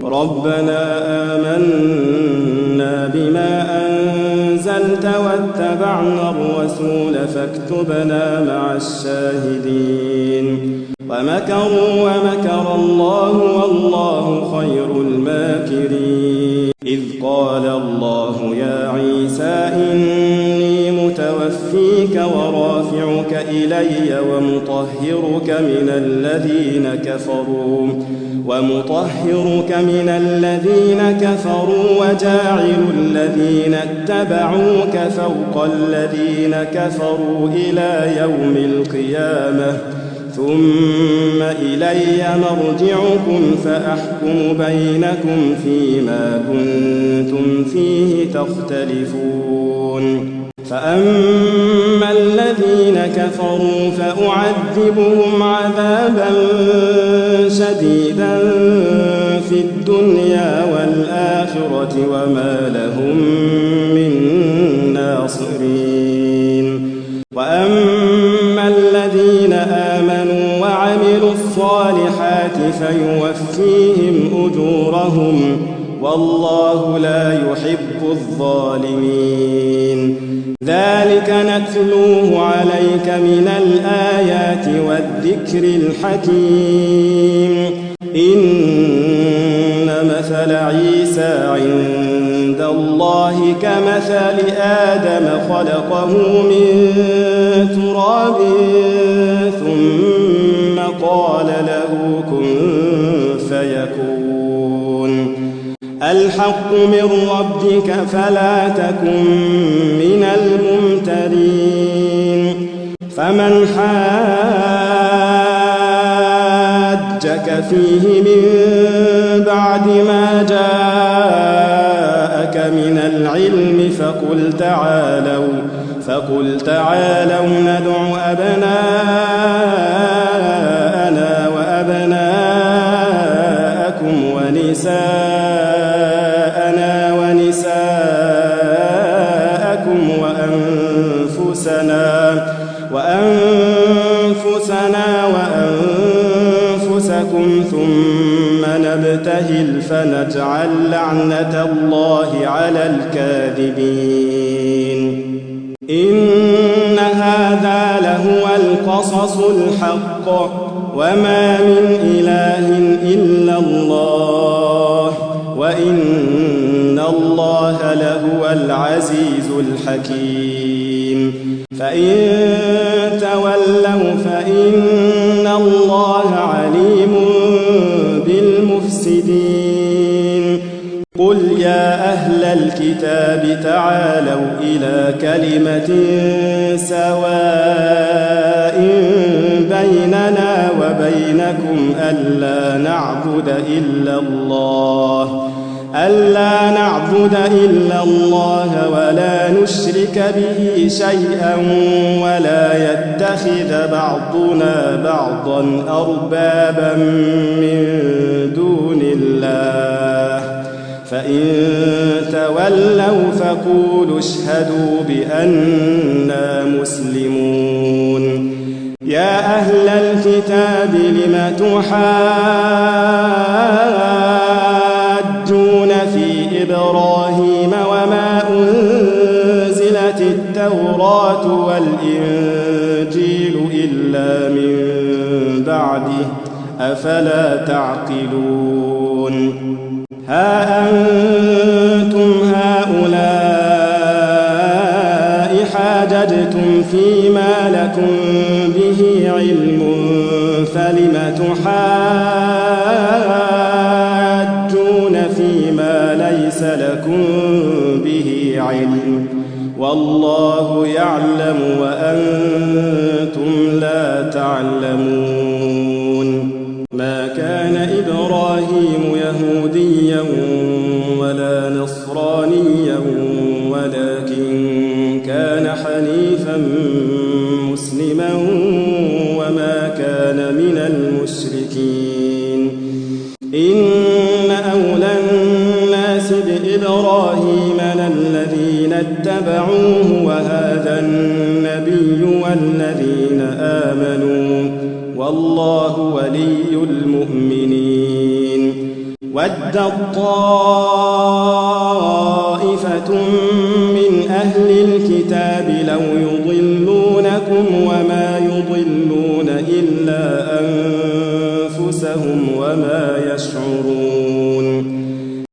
ربنا آمنا بما أنزلت واتبعنا الرسول فاكتبنا مع الشاهدين ومكروا ومكر الله والله خير الماكرين إذ قال الله يا عيسى إني متوفيك ورافعك إلي ومطهرك من الذين كفروا وجاعل الذين اتبعوك فوق الذين كفروا إلى يوم القيامة ثم إلي مرجعكم فأحكم بينكم فيما كنتم فيه تختلفون فأما الذين كفروا فأعذبهم عذابا شديدا في الدنيا والآخرة وما لهم من ناصرين وأما الذين آمنوا وعملوا الصالحات فيوفيهم أجورهم والله لا يحب الظالمين ذلك نتلوه عليك من الآيات والذكر الحكيم إن مثل عيسى عند الله كمثل آدم خلقه من تراب ثم قال له كن فيكون الحق من ربك فلا تكن من الممترين فمن حاجك فيه من بعد ما جاءك من العلم فقل تعالوا ندع أبناءنا وأبناءكم ونساءنا ونساءكم وأنفسنا وأنفسكم ثم نبتهل فنجعل لعنة الله على الكاذبين إن هذا لهو القصص الحق وما من إله إلا الله وإن الله لهو العزيز الحكيم فإن تولوا فإن الله عليم بالمفسدين قل يا أهل الكتاب تعالوا إلى كلمة سواء بيننا وبينكم ألا نعبد إلا الله ولا نشرك به شيئا ولا يتخذ بعضنا بعضا أربابا من دون الله فإن تولوا فقولوا اشهدوا بأننا مسلمون يا أهل الكتاب لم تحاجون في إبراهيم وما أنزلت التوراة والإنجيل إلا من بعده أفلا تعقلون ها أنتم هؤلاء حاججتم فيما لكم به علم فلم تحاجون فيما ليس لكم به علم والله يعلم وأنتم لا تعلمون ما كان إبراهيم يهوديا ولا نصرانيا ولكن كان حنيفا مسلما وما كان من المشركين إن أولى الناس بإبراهيم للذين اتبعوه وهذا النبي والذين آمنوا والله ولي المؤمنين ودت طائفة من أهل الكتاب لو يضلونكم وما يضلون إلا أنفسهم وما يشعرون